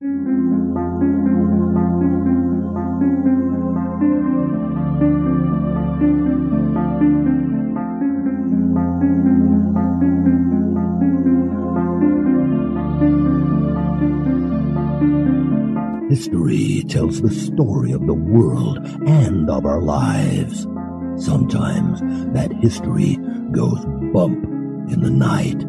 History tells the story of the world and of our lives. Sometimes that history goes bump in the night.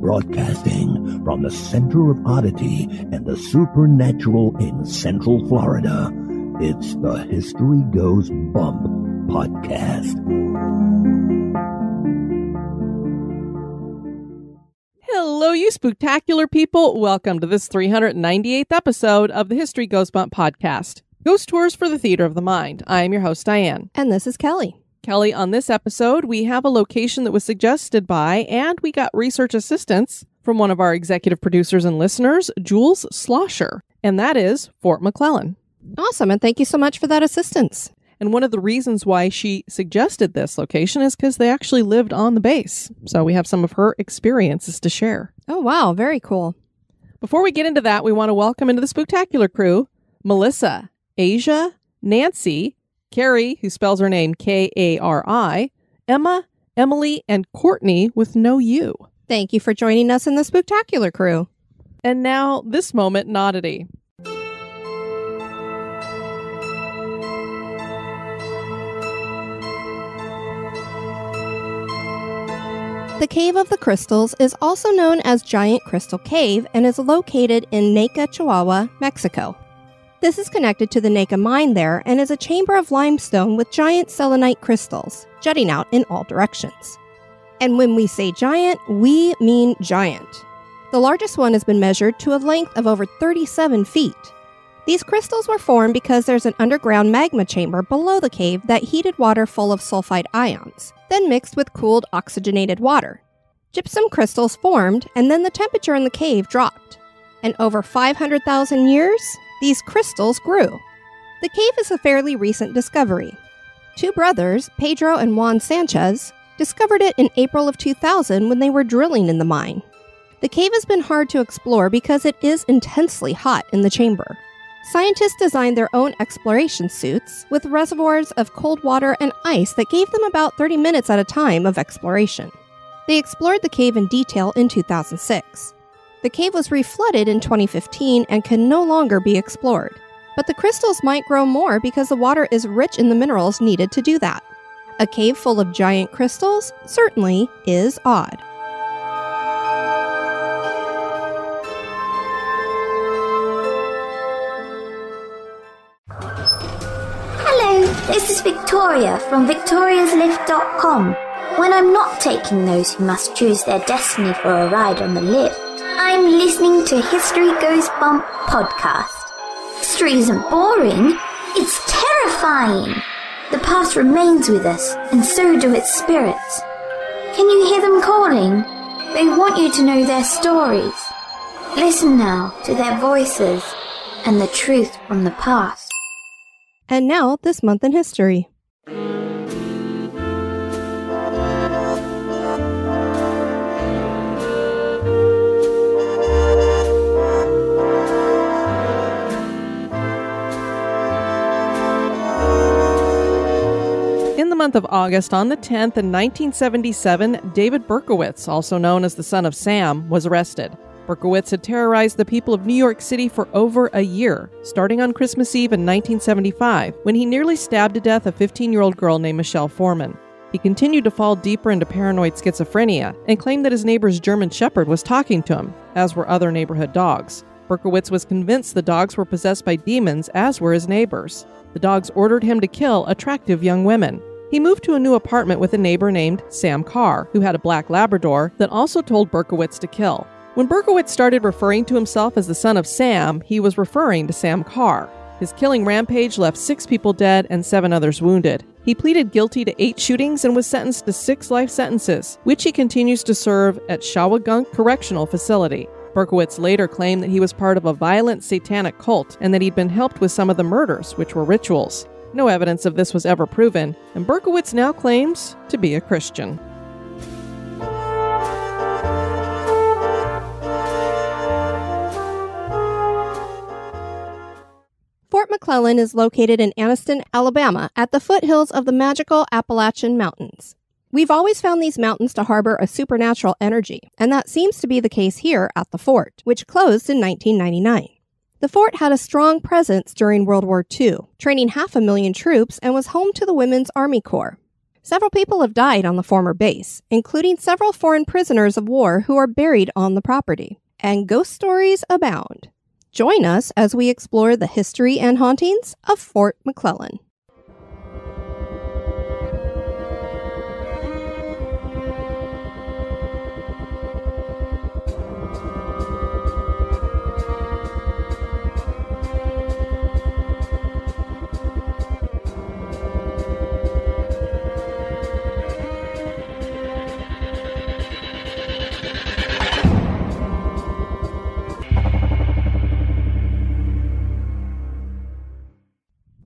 Broadcasting from the center of oddity and the supernatural in Central Florida, it's the History Goes Bump podcast. Hello, you spooktacular people. Welcome to this 398th episode of the History Goes Bump podcast. Ghost Tours for the Theater of the Mind. I am your host, Diane. And this is Kelly. Kelly, on this episode, we have a location that was suggested by, and we got research assistance from one of our executive producers and listeners, Jules Schlosser, and that is Fort McClellan. Awesome, and thank you so much for that assistance. And one of the reasons why she suggested this location is because they actually lived on the base. So we have some of her experiences to share. Oh, wow. Very cool. Before we get into that, we want to welcome into the spooktacular crew, Melissa, Asia, Nancy, Carrie, who spells her name Kari, Emma, Emily, and Courtney with no U. Thank you for joining us in the spooktacular crew. And now, this moment in Oddity. The Cave of the Crystals is also known as Giant Crystal Cave and is located in Nacre, Chihuahua, Mexico. This is connected to the Nacre mine there and is a chamber of limestone with giant selenite crystals jutting out in all directions. And when we say giant, we mean giant. The largest one has been measured to a length of over 37 feet. These crystals were formed because there's an underground magma chamber below the cave that heated water full of sulfide ions, then mixed with cooled oxygenated water. Gypsum crystals formed, and then the temperature in the cave dropped. And over 500,000 years, these crystals grew. The cave is a fairly recent discovery. Two brothers, Pedro and Juan Sanchez, discovered it in April of 2000 when they were drilling in the mine. The cave has been hard to explore because it is intensely hot in the chamber. Scientists designed their own exploration suits with reservoirs of cold water and ice that gave them about 30 minutes at a time of exploration. They explored the cave in detail in 2006. The cave was reflooded in 2015 and can no longer be explored. But the crystals might grow more because the water is rich in the minerals needed to do that. A cave full of giant crystals certainly is odd. This is Victoria from victoriaslift.com. When I'm not taking those who must choose their destiny for a ride on the lift, I'm listening to History Goes Bump podcast. History isn't boring, it's terrifying. The past remains with us, and so do its spirits. Can you hear them calling? They want you to know their stories. Listen now to their voices and the truth from the past. And now, this month in history. In the month of August, on the 10th in 1977, David Berkowitz, also known as the son of Sam, was arrested. Berkowitz had terrorized the people of New York City for over a year, starting on Christmas Eve in 1975, when he nearly stabbed to death a 15-year-old girl named Michelle Foreman. He continued to fall deeper into paranoid schizophrenia and claimed that his neighbor's German Shepherd was talking to him, as were other neighborhood dogs. Berkowitz was convinced the dogs were possessed by demons, as were his neighbors. The dogs ordered him to kill attractive young women. He moved to a new apartment with a neighbor named Sam Carr, who had a black Labrador that also told Berkowitz to kill. When Berkowitz started referring to himself as the son of Sam, he was referring to Sam Carr. His killing rampage left 6 people dead and 7 others wounded. He pleaded guilty to 8 shootings and was sentenced to 6 life sentences, which he continues to serve at Shawagunk Correctional Facility. Berkowitz later claimed that he was part of a violent satanic cult and that he'd been helped with some of the murders, which were rituals. No evidence of this was ever proven, and Berkowitz now claims to be a Christian. McClellan is located in Anniston, Alabama, at the foothills of the magical Appalachian Mountains. We've always found these mountains to harbor a supernatural energy, and that seems to be the case here at the fort, which closed in 1999. The fort had a strong presence during World War II, training 500,000 troops, and was home to the Women's Army Corps. Several people have died on the former base, including several foreign prisoners of war who are buried on the property. And ghost stories abound. Join us as we explore the history and hauntings of Fort McClellan.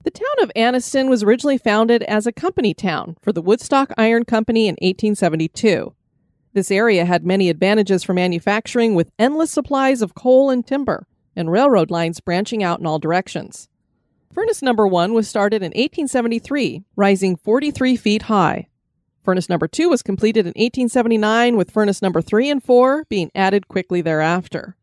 The town of Anniston was originally founded as a company town for the Woodstock Iron Company in 1872. This area had many advantages for manufacturing, with endless supplies of coal and timber, and railroad lines branching out in all directions. Furnace number 1 was started in 1873, rising 43 feet high. Furnace number 2 was completed in 1879, with furnace number 3 and 4 being added quickly thereafter.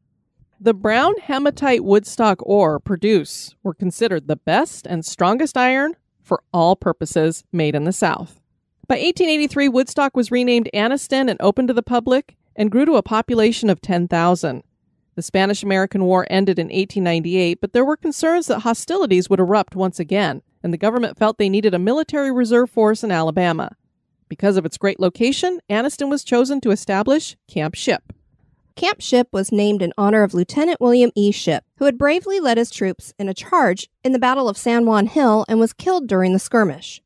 The brown hematite Woodstock ore produced were considered the best and strongest iron for all purposes made in the South. By 1883, Woodstock was renamed Anniston and opened to the public and grew to a population of 10,000. The Spanish-American War ended in 1898, but there were concerns that hostilities would erupt once again, and the government felt they needed a military reserve force in Alabama. Because of its great location, Anniston was chosen to establish Camp Ship. Camp Ship was named in honor of Lieutenant William E. Ship, who had bravely led his troops in a charge in the Battle of San Juan Hill and was killed during the skirmish.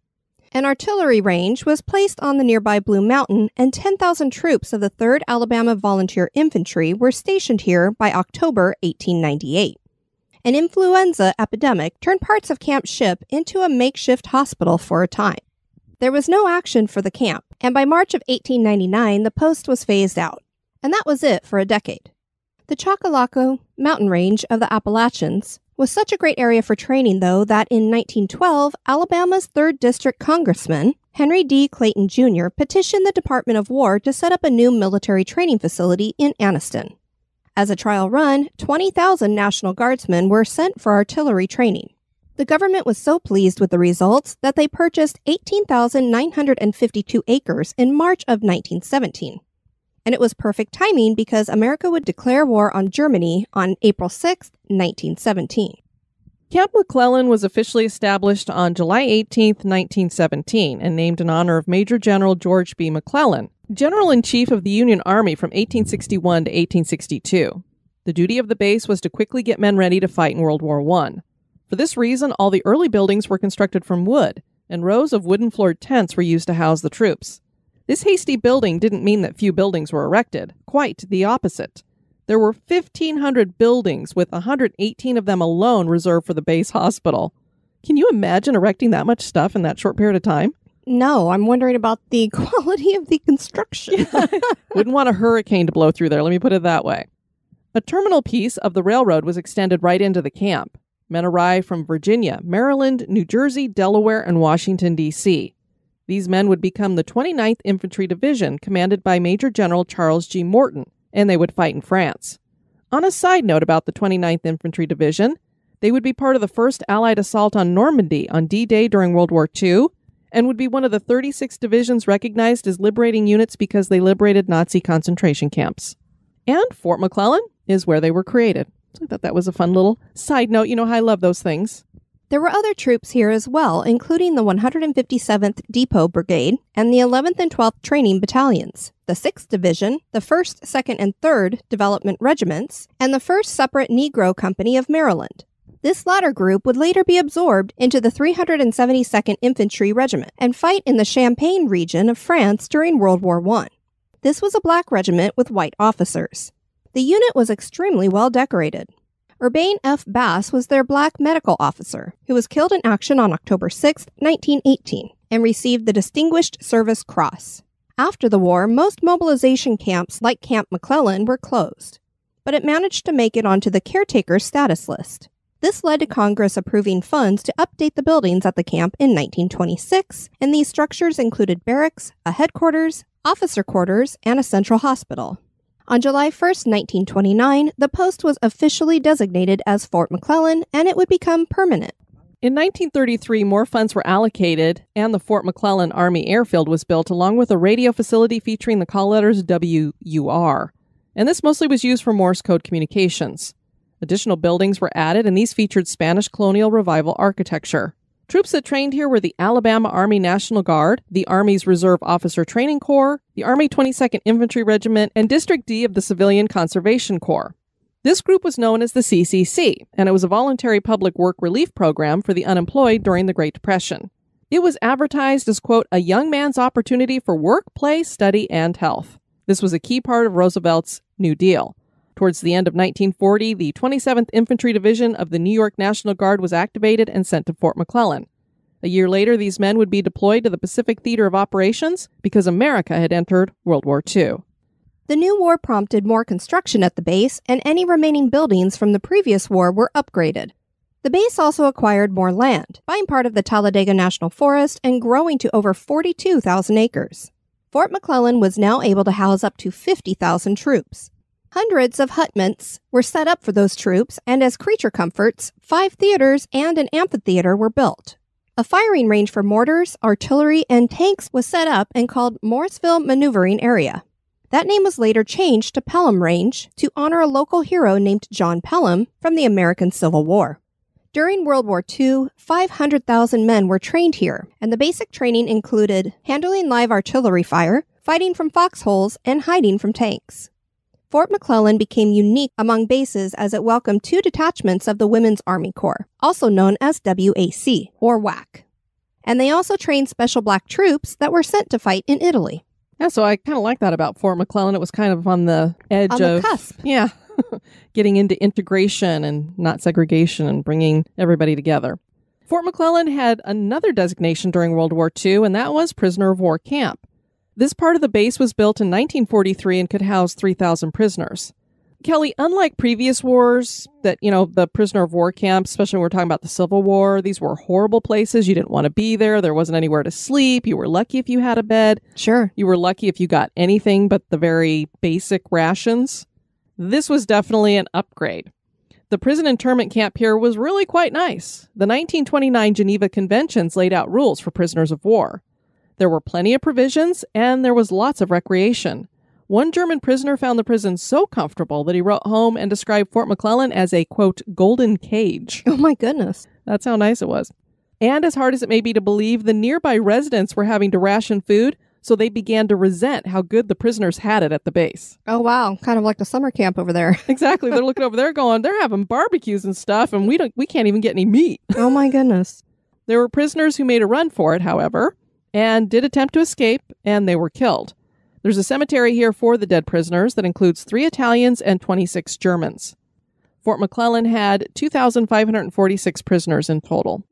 An artillery range was placed on the nearby Blue Mountain, and 10,000 troops of the 3rd Alabama Volunteer Infantry were stationed here by October 1898. An influenza epidemic turned parts of Camp Ship into a makeshift hospital for a time. There was no action for the camp, and by March of 1899, the post was phased out. And that was it for a decade. The Chocolaco mountain range of the Appalachians was such a great area for training, though, that in 1912, Alabama's 3rd District Congressman, Henry D. Clayton Jr., petitioned the Department of War to set up a new military training facility in Anniston. As a trial run, 20,000 National Guardsmen were sent for artillery training. The government was so pleased with the results that they purchased 18,952 acres in March of 1917. And it was perfect timing because America would declare war on Germany on April 6, 1917. Camp McClellan was officially established on July 18, 1917, and named in honor of Major General George B. McClellan, General-in-Chief of the Union Army from 1861 to 1862. The duty of the base was to quickly get men ready to fight in World War I. For this reason, all the early buildings were constructed from wood, and rows of wooden-floored tents were used to house the troops. This hasty building didn't mean that few buildings were erected. Quite the opposite. There were 1,500 buildings, with 118 of them alone reserved for the base hospital. Can you imagine erecting that much stuff in that short period of time? No, I'm wondering about the quality of the construction. Wouldn't want a hurricane to blow through there, let me put it that way. A terminal piece of the railroad was extended right into the camp. Men arrived from Virginia, Maryland, New Jersey, Delaware, and Washington, D.C. These men would become the 29th Infantry Division, commanded by Major General Charles G. Morton, and they would fight in France. On a side note about the 29th Infantry Division, they would be part of the first Allied assault on Normandy on D-Day during World War II, and would be one of the 36 divisions recognized as liberating units because they liberated Nazi concentration camps. And Fort McClellan is where they were created. So I thought that was a fun little side note. You know how I love those things. There were other troops here as well, including the 157th Depot Brigade and the 11th and 12th Training Battalions, the 6th Division, the 1st, 2nd, and 3rd Development Regiments, and the 1st Separate Negro Company of Maryland. This latter group would later be absorbed into the 372nd Infantry Regiment and fight in the Champagne region of France during World War I. This was a black regiment with white officers. The unit was extremely well decorated. Urbain F. Bass was their black medical officer, who was killed in action on October 6, 1918, and received the Distinguished Service Cross. After the war, most mobilization camps like Camp McClellan were closed, but it managed to make it onto the caretaker status list. This led to Congress approving funds to update the buildings at the camp in 1926, and these structures included barracks, a headquarters, officer quarters, and a central hospital. On July 1, 1929, the post was officially designated as Fort McClellan, and it would become permanent. In 1933, more funds were allocated, and the Fort McClellan Army Airfield was built along with a radio facility featuring the call letters WUR. And this mostly was used for Morse code communications. Additional buildings were added, and these featured Spanish colonial revival architecture. Troops that trained here were the Alabama Army National Guard, the Army's Reserve Officer Training Corps, the Army 22nd Infantry Regiment, and District D of the Civilian Conservation Corps. This group was known as the CCC, and it was a voluntary public work relief program for the unemployed during the Great Depression. It was advertised as, quote, a young man's opportunity for work, play, study, and health. This was a key part of Roosevelt's New Deal. Towards the end of 1940, the 27th Infantry Division of the New York National Guard was activated and sent to Fort McClellan. A year later, these men would be deployed to the Pacific Theater of Operations because America had entered World War II. The new war prompted more construction at the base, and any remaining buildings from the previous war were upgraded. The base also acquired more land, buying part of the Talladega National Forest and growing to over 42,000 acres. Fort McClellan was now able to house up to 50,000 troops. Hundreds of hutments were set up for those troops, and as creature comforts, 5 theaters and an amphitheater were built. A firing range for mortars, artillery, and tanks was set up and called Morrisville Maneuvering Area. That name was later changed to Pelham Range to honor a local hero named John Pelham from the American Civil War. During World War II, 500,000 men were trained here, and the basic training included handling live artillery fire, fighting from foxholes, and hiding from tanks. Fort McClellan became unique among bases as it welcomed 2 detachments of the Women's Army Corps, also known as WAC, or WAC. And they also trained special black troops that were sent to fight in Italy. Yeah, so I kind of like that about Fort McClellan. It was kind of on the edge on the cusp. Yeah, getting into integration and not segregation and bringing everybody together. Fort McClellan had another designation during World War II, and that was Prisoner of War Camp. This part of the base was built in 1943 and could house 3,000 prisoners. Kelly, unlike previous wars that, the prisoner of war camps, especially when we're talking about the Civil War, these were horrible places. You didn't want to be there. There wasn't anywhere to sleep. You were lucky if you had a bed. Sure. You were lucky if you got anything but the very basic rations. This was definitely an upgrade. The prison internment camp here was really quite nice. The 1929 Geneva Conventions laid out rules for prisoners of war. There were plenty of provisions, and there was lots of recreation. One German prisoner found the prison so comfortable that he wrote home and described Fort McClellan as a, quote, golden cage. Oh my goodness. That's how nice it was. And as hard as it may be to believe, the nearby residents were having to ration food, so they began to resent how good the prisoners had it at the base. Oh wow, kind of like the summer camp over there. Exactly. They're looking over there going, they're having barbecues and stuff, and we can't even get any meat. Oh my goodness. There were prisoners who made a run for it, however, and did attempt to escape, and they were killed. There's a cemetery here for the dead prisoners that includes 3 Italians and 26 Germans. Fort McClellan had 2,546 prisoners in total.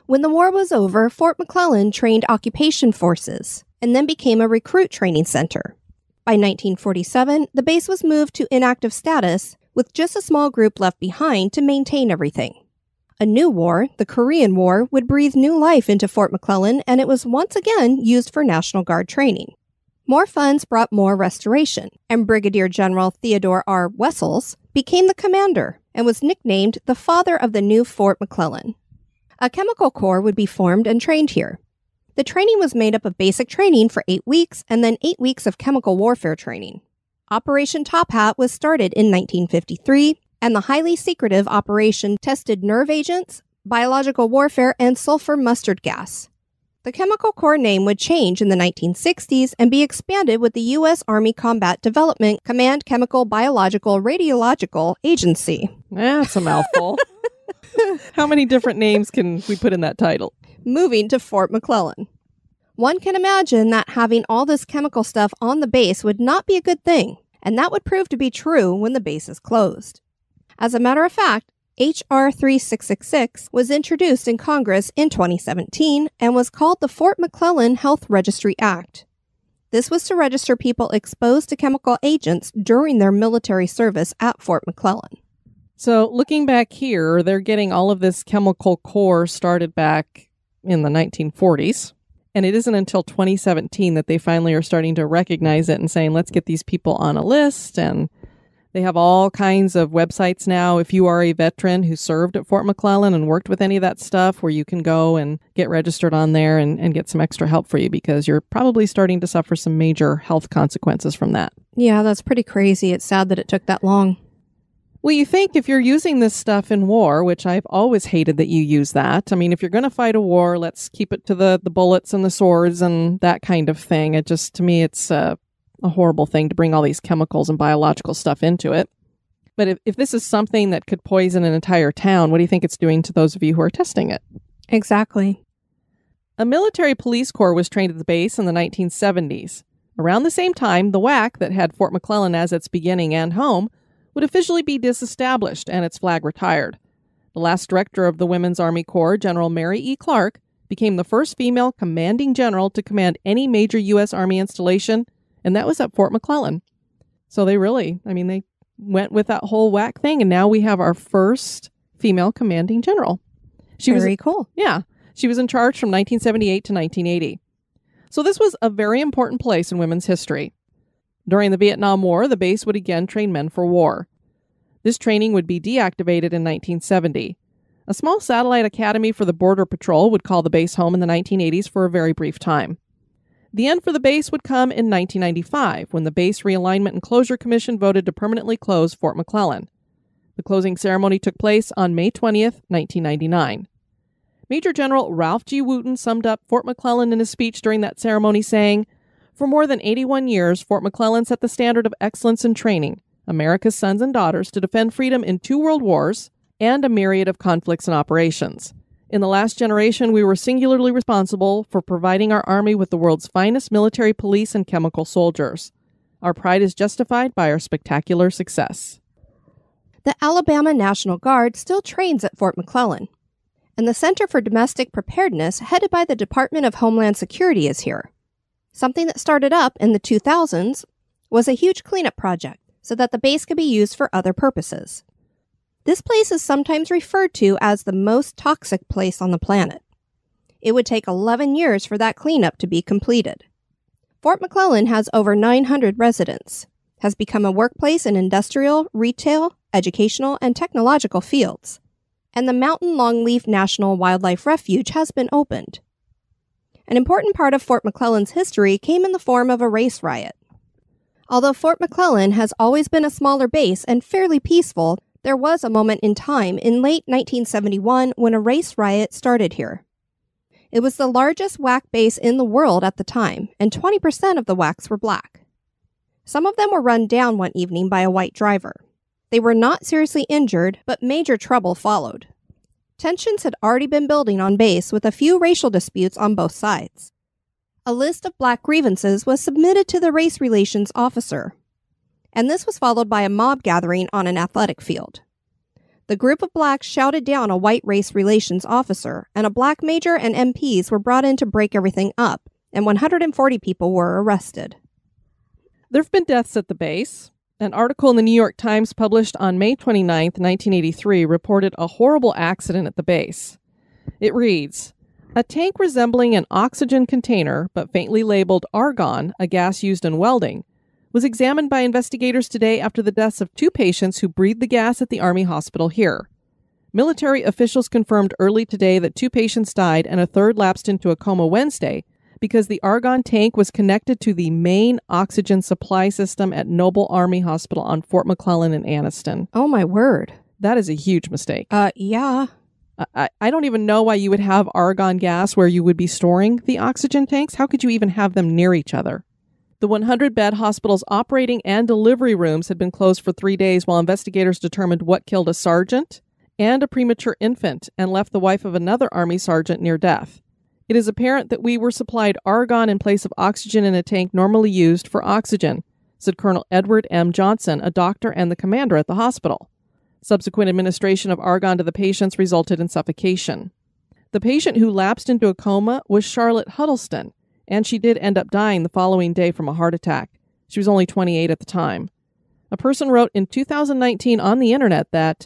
When the war was over, Fort McClellan trained occupation forces and then became a recruit training center. By 1947, the base was moved to inactive status with just a small group left behind to maintain everything. A new war, the Korean War, would breathe new life into Fort McClellan, and it was once again used for National Guard training. More funds brought more restoration, and Brigadier General Theodore R. Wessels became the commander and was nicknamed the father of the new Fort McClellan. A chemical corps would be formed and trained here. The training was made up of basic training for 8 weeks and then 8 weeks of chemical warfare training. Operation Top Hat was started in 1953, and the highly secretive operation tested nerve agents, biological warfare, and sulfur mustard gas. The Chemical Corps name would change in the 1960s and be expanded with the U.S. Army Combat Development Command Chemical Biological Radiological Agency. That's a mouthful. How many different names can we put in that title? Moving to Fort McClellan. One can imagine that having all this chemical stuff on the base would not be a good thing, and that would prove to be true when the base is closed. As a matter of fact, H.R. 3666 was introduced in Congress in 2017 and was called the Fort McClellan Health Registry Act. This was to register people exposed to chemical agents during their military service at Fort McClellan. So looking back here, they're getting all of this chemical core started back in the 1940s. And it isn't until 2017 that they finally are starting to recognize it and saying, let's get these people on a list. And they have all kinds of websites now. If you are a veteran who served at Fort McClellan and worked with any of that stuff, where you can go and get registered on there and get some extra help for you, because you're probably starting to suffer some major health consequences from that. Yeah, that's pretty crazy. It's sad that it took that long. Well, you think if you're using this stuff in war, which I've always hated that you use that. I mean, if you're going to fight a war, let's keep it to the bullets and the swords and that kind of thing. It just, to me, it's a horrible thing to bring all these chemicals and biological stuff into it. But if this is something that could poison an entire town, what do you think it's doing to those of you who are testing it? Exactly. A military police corps was trained at the base in the 1970s. Around the same time, the WAC that had Fort McClellan as its beginning and home would officially be disestablished and its flag retired. The last director of the Women's Army Corps, General Mary E. Clark, became the first female commanding general to command any major U.S. Army installation, and that was at Fort McClellan. So they went with that whole WAC thing, and now we have our first female commanding general. Very cool. Yeah. She was in charge from 1978 to 1980. So this was a very important place in women's history. During the Vietnam War, the base would again train men for war. This training would be deactivated in 1970. A small satellite academy for the Border Patrol would call the base home in the 1980s for a very brief time. The end for the base would come in 1995, when the Base Realignment and Closure Commission voted to permanently close Fort McClellan. The closing ceremony took place on May 20th, 1999. Major General Ralph G. Wooten summed up Fort McClellan in his speech during that ceremony, saying, "For more than 81 years, Fort McClellan set the standard of excellence in training America's sons and daughters to defend freedom in 2 world wars and a myriad of conflicts and operations. In the last generation, we were singularly responsible for providing our Army with the world's finest military police and chemical soldiers. Our pride is justified by our spectacular success." The Alabama National Guard still trains at Fort McClellan, and the Center for Domestic Preparedness, headed by the Department of Homeland Security, is here. Something that started up in the 2000s was a huge cleanup project so that the base could be used for other purposes. This place is sometimes referred to as the most toxic place on the planet. It would take 11 years for that cleanup to be completed. Fort McClellan has over 900 residents, has become a workplace in industrial, retail, educational, and technological fields, and the Mountain Longleaf National Wildlife Refuge has been opened. An important part of Fort McClellan's history came in the form of a race riot. Although Fort McClellan has always been a smaller base and fairly peaceful, there was a moment in time in late 1971 when a race riot started here. It was the largest WAC base in the world at the time, and 20% of the WACs were black. Some of them were run down one evening by a white driver. They were not seriously injured, but major trouble followed. Tensions had already been building on base with a few racial disputes on both sides. A list of black grievances was submitted to the race relations officer, and this was followed by a mob gathering on an athletic field. The group of blacks shouted down a white race relations officer, and a black major and MPs were brought in to break everything up, and 140 people were arrested. There have been deaths at the base. An article in the New York Times published on May 29, 1983, reported a horrible accident at the base. It reads, "A tank resembling an oxygen container, but faintly labeled argon, a gas used in welding, was examined by investigators today after the deaths of 2 patients who breathed the gas at the Army hospital here. Military officials confirmed early today that 2 patients died and a third lapsed into a coma Wednesday because the argon tank was connected to the main oxygen supply system at Noble Army Hospital on Fort McClellan in Anniston." Oh my word. That is a huge mistake. Yeah. I don't even know why you would have argon gas where you would be storing the oxygen tanks. How could you even have them near each other? The 100-bed hospital's operating and delivery rooms had been closed for 3 days while investigators determined what killed a sergeant and a premature infant and left the wife of another Army sergeant near death. It is apparent that we were supplied argon in place of oxygen in a tank normally used for oxygen, said Colonel Edward M. Johnson, a doctor and the commander at the hospital. Subsequent administration of argon to the patients resulted in suffocation. The patient who lapsed into a coma was Charlotte Huddleston, and she did end up dying the following day from a heart attack. She was only 28 at the time. A person wrote in 2019 on the internet that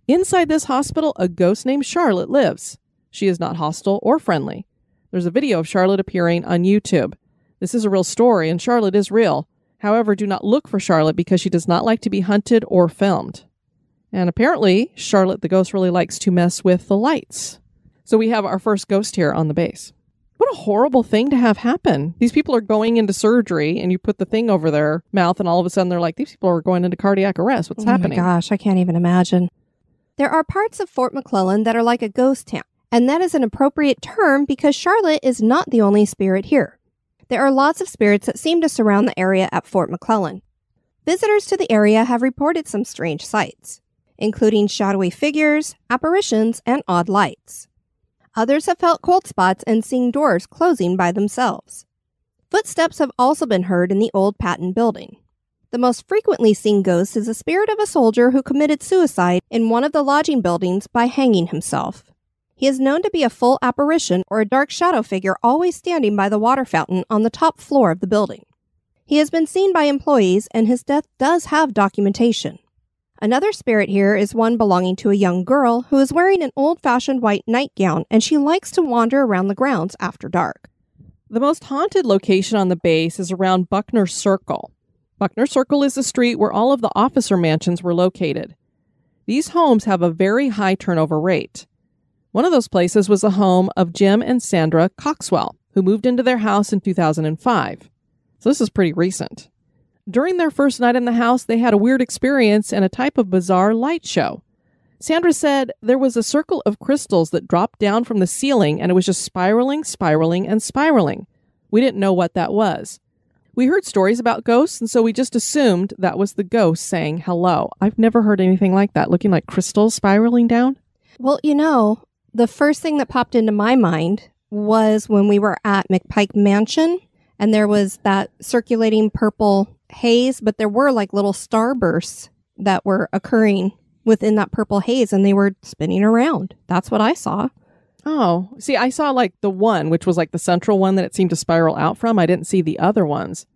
Inside this hospital, a ghost named Charlotte lives. She is not hostile or friendly. There's a video of Charlotte appearing on YouTube. This is a real story, and Charlotte is real. However, do not look for Charlotte because she does not like to be hunted or filmed. And apparently, Charlotte the ghost really likes to mess with the lights. So we have our first ghost here on the base. What a horrible thing to have happen. These people are going into surgery, and you put the thing over their mouth, and all of a sudden they're like, these people are going into cardiac arrest. What's happening? Oh my gosh, I can't even imagine. There are parts of Fort McClellan that are like a ghost town, and that is an appropriate term because Charlotte is not the only spirit here. There are lots of spirits that seem to surround the area at Fort McClellan. Visitors to the area have reported some strange sights, including shadowy figures, apparitions, and odd lights. Others have felt cold spots and seen doors closing by themselves. Footsteps have also been heard in the old Patton building. The most frequently seen ghost is the spirit of a soldier who committed suicide in one of the lodging buildings by hanging himself. He is known to be a full apparition or a dark shadow figure always standing by the water fountain on the top floor of the building. He has been seen by employees, and his death does have documentation. Another spirit here is one belonging to a young girl who is wearing an old-fashioned white nightgown, and she likes to wander around the grounds after dark. The most haunted location on the base is around Buckner Circle. Buckner Circle is the street where all of the officer mansions were located. These homes have a very high turnover rate. One of those places was the home of Jim and Sandra Coxwell, who moved into their house in 2005. So this is pretty recent. During their first night in the house, they had a weird experience and a type of bizarre light show. Sandra said there was a circle of crystals that dropped down from the ceiling, and it was just spiraling, and spiraling. We didn't know what that was. We heard stories about ghosts, and so we just assumed that was the ghost saying hello. I've never heard anything like that, looking like crystals spiraling down. Well, the first thing that popped into my mind was when we were at McPike Mansion, and there was that circulating purple haze, but there were like little starbursts that were occurring within that purple haze, and they were spinning around. That's what I saw. Oh, see, I saw like the one, which was like the central one that it seemed to spiral out from. I didn't see the other ones.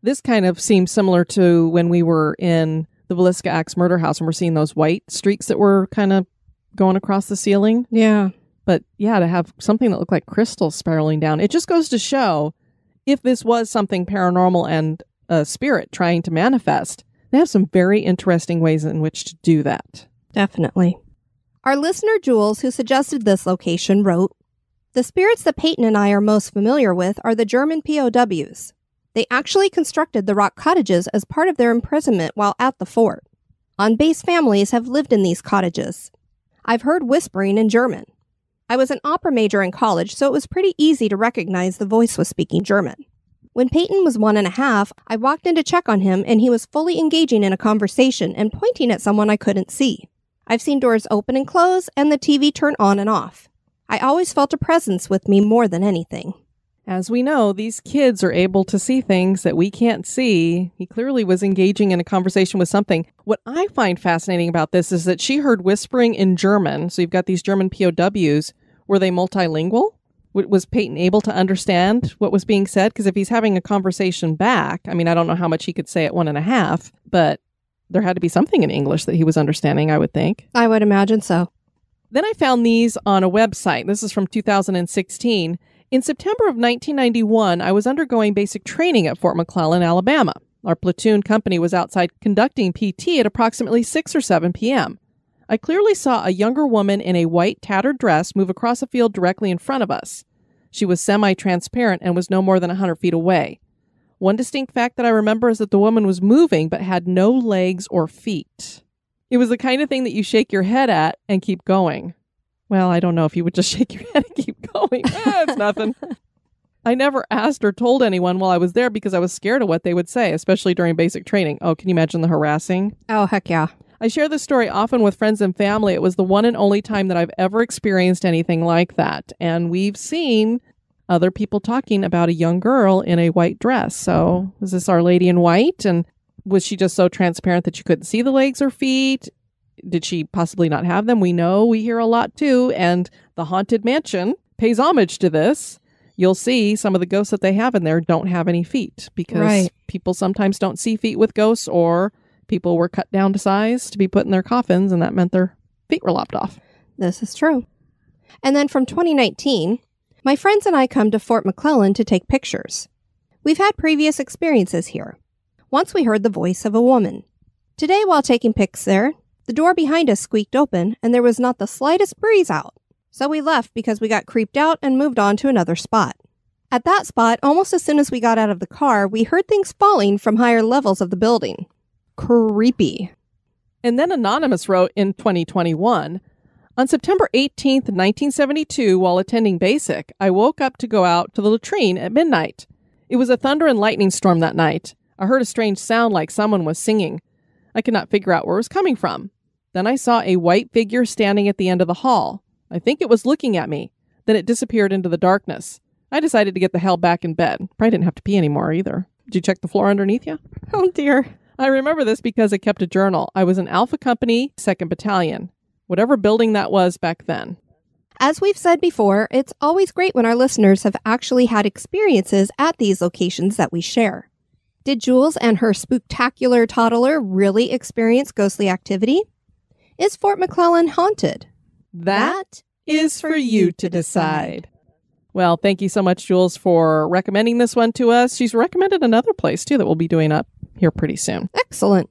This kind of seems similar to when we were in the Villisca Axe murder house and we're seeing those white streaks that were kind of going across the ceiling. Yeah. But yeah, to have something that looked like crystals spiraling down, it just goes to show if this was something paranormal and a spirit trying to manifest, they have some very interesting ways in which to do that. Definitely. Our listener Jules, who suggested this location, wrote, "The spirits that Peyton and I are most familiar with are the German POWs. They actually constructed the rock cottages as part of their imprisonment while at the fort. On-base families have lived in these cottages. I've heard whispering in German. I was an opera major in college, so it was pretty easy to recognize the voice was speaking German. When Peyton was 1.5, I walked in to check on him, and he was fully engaging in a conversation and pointing at someone I couldn't see. I've seen doors open and close and the TV turn on and off. I always felt a presence with me more than anything." As we know, these kids are able to see things that we can't see. He clearly was engaging in a conversation with something. What I find fascinating about this is that she heard whispering in German. So you've got these German POWs. Were they multilingual? Was Peyton able to understand what was being said? Because if he's having a conversation back, I mean, I don't know how much he could say at 1.5, but there had to be something in English that he was understanding, I would think. I would imagine so. Then I found these on a website. This is from 2016. In September of 1991, I was undergoing basic training at Fort McClellan, Alabama. Our platoon company was outside conducting PT at approximately 6 or 7 p.m. I clearly saw a younger woman in a white tattered dress move across a field directly in front of us. She was semi-transparent and was no more than 100 feet away. One distinct fact that I remember is that the woman was moving but had no legs or feet. It was the kind of thing that you shake your head at and keep going. Well, I don't know if you would just shake your head and keep going. It's nothing. I never asked or told anyone while I was there because I was scared of what they would say, especially during basic training. Oh, can you imagine the harassing? Oh, heck yeah. I share this story often with friends and family. It was the one and only time that I've ever experienced anything like that. And we've seen other people talking about a young girl in a white dress. So was this Our Lady in White? And was she just so transparent that you couldn't see the legs or feet? Did she possibly not have them? We hear a lot too. And the Haunted Mansion pays homage to this. You'll see some of the ghosts that they have in there don't have any feet because people sometimes don't see feet with ghosts, or people were cut down to size to be put in their coffins, and that meant their feet were lopped off. This is true. And then from 2019, my friends and I come to Fort McClellan to take pictures. We've had previous experiences here. Once we heard the voice of a woman. Today, while taking pics there, the door behind us squeaked open and there was not the slightest breeze out. So we left because we got creeped out and moved on to another spot. At that spot, almost as soon as we got out of the car, we heard things falling from higher levels of the building. Creepy. And then Anonymous wrote in 2021, on September 18th, 1972, while attending basic, I woke up to go out to the latrine at midnight. It was a thunder and lightning storm that night. I heard a strange sound like someone was singing. I could not figure out where it was coming from. Then I saw a white figure standing at the end of the hall. I think it was looking at me. Then it disappeared into the darkness. I decided to get the hell back in bed. Probably didn't have to pee anymore either. Did you check the floor underneath you? Oh dear. I remember this because I kept a journal. I was in Alpha Company, 2nd Battalion. Whatever building that was back then. As we've said before, it's always great when our listeners have actually had experiences at these locations that we share. Did Jules and her spooktacular toddler really experience ghostly activity? Is Fort McClellan haunted? That is for you to decide. Well, thank you so much, Jules, for recommending this one to us. She's recommended another place, too, that we'll be doing up here pretty soon. Excellent.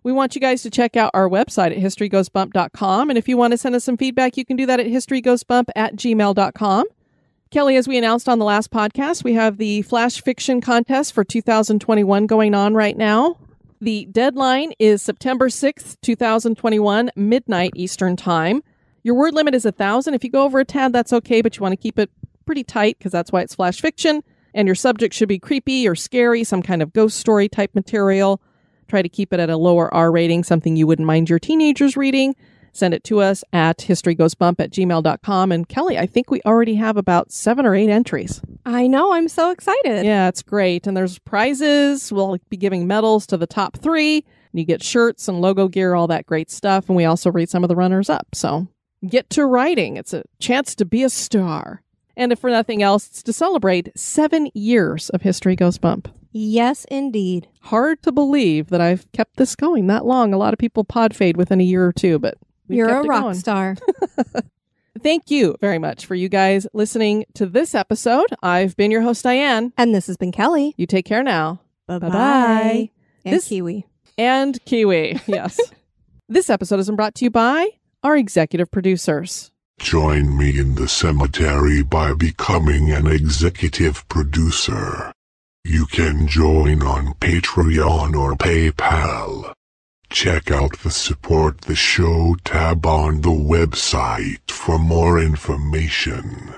We want you guys to check out our website at historygoesbump.com. And if you want to send us some feedback, you can do that at historygoesbump@gmail.com. Kelly, as we announced on the last podcast, we have the Flash Fiction Contest for 2021 going on right now. The deadline is September 6th, 2021, midnight Eastern Time. Your word limit is 1,000. If you go over a tad, that's okay, but you want to keep it pretty tight because that's why it's Flash Fiction. And your subject should be creepy or scary, some kind of ghost story type material. Try to keep it at a lower R rating, something you wouldn't mind your teenagers reading. Send it to us at historygoesbump@gmail.com. And Kelly, I think we already have about 7 or 8 entries. I know. I'm so excited. Yeah, it's great. And there's prizes. We'll be giving medals to the top 3. And you get shirts and logo gear, all that great stuff. And we also read some of the runners up. So get to writing. It's a chance to be a star. And if for nothing else, it's to celebrate 7 years of History Goes Bump. Yes, indeed. Hard to believe that I've kept this going that long. A lot of people pod fade within a year or two, but you're kept a it rock going. star. Thank you very much for you guys listening to this episode. I've been your host, Diane. And this has been Kelly. You take care now. Bye-bye. And Kiwi. And Kiwi, yes. This episode has been brought to you by our executive producers. Join me in the cemetery by becoming an executive producer. You can join on Patreon or PayPal. Check out the Support the Show tab on the website for more information.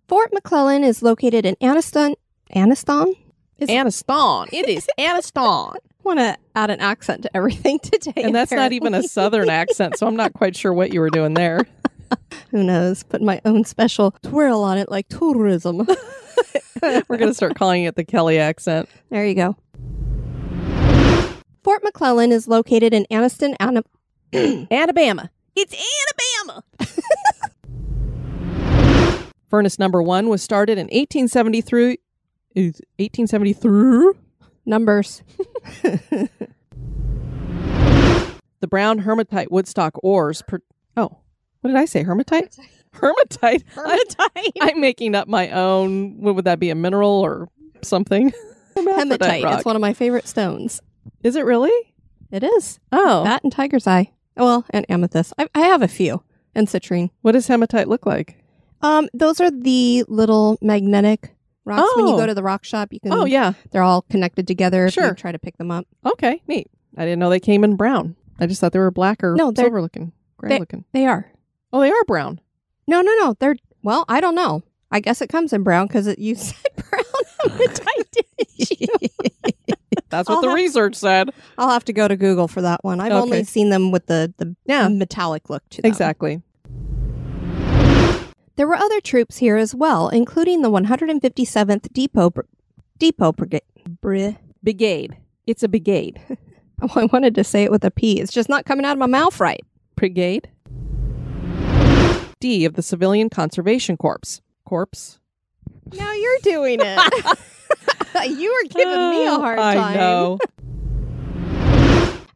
Fort McClellan is located in Anniston. Anniston? Anniston. It is Anniston. I want to add an accent to everything today. And that's not even a southern accent, so I'm not quite sure what you were doing there. Who knows? Put my own special twirl on it like tourism. We're going to start calling it the Kelly accent. There you go. Fort McClellan is located in Anniston, Alabama. It's Alabama. Furnace number 1 was started in 1873. 1873? Numbers. The brown hematite woodstock ores. What did I say? Hematite? Hematite. Hematite. I'm making up my own. What would that be? A mineral or something? Hematite. Rock. It's one of my favorite stones. Is it really? It is. Oh. That and tiger's eye. Well, and amethyst. I have a few. And citrine. What does hematite look like? Those are the little magnetic rocks. When you go to the rock shop, you can. Oh, yeah. They're all connected together. Sure. If you try to pick them up. Okay, neat. I didn't know they came in brown. I just thought they were black or silver looking, gray looking. They are. Oh, they are brown. No. They're, well, I don't know. I guess it comes in brown because you said brown hematite, didn't you? That's what the research said. I'll have to go to Google for that one. I've only seen them with the metallic look to them. Exactly. There were other troops here as well, including the 157th Depot Brigade. It's a brigade. Oh, I wanted to say it with a P. It's just not coming out of my mouth right. Brigade. D of the Civilian Conservation Corps. Now you're doing it. You were giving me a hard time. I know.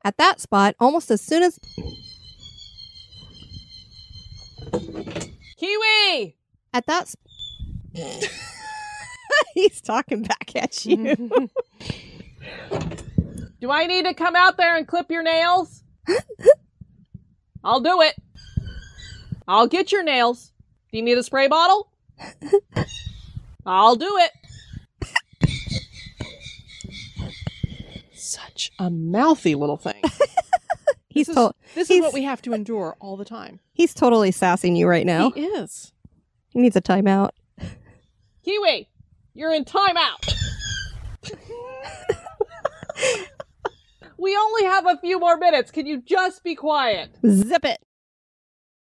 At that spot, almost as soon as... Kiwi! At that... He's talking back at you. Do I need to come out there and clip your nails? I'll do it. I'll get your nails. Do you need a spray bottle? I'll do it. Such a mouthy little thing. This is what we have to endure all the time. He's totally sassing you right now. He is. He needs a timeout. Kiwi, you're in timeout. We only have a few more minutes. Can you just be quiet? Zip it.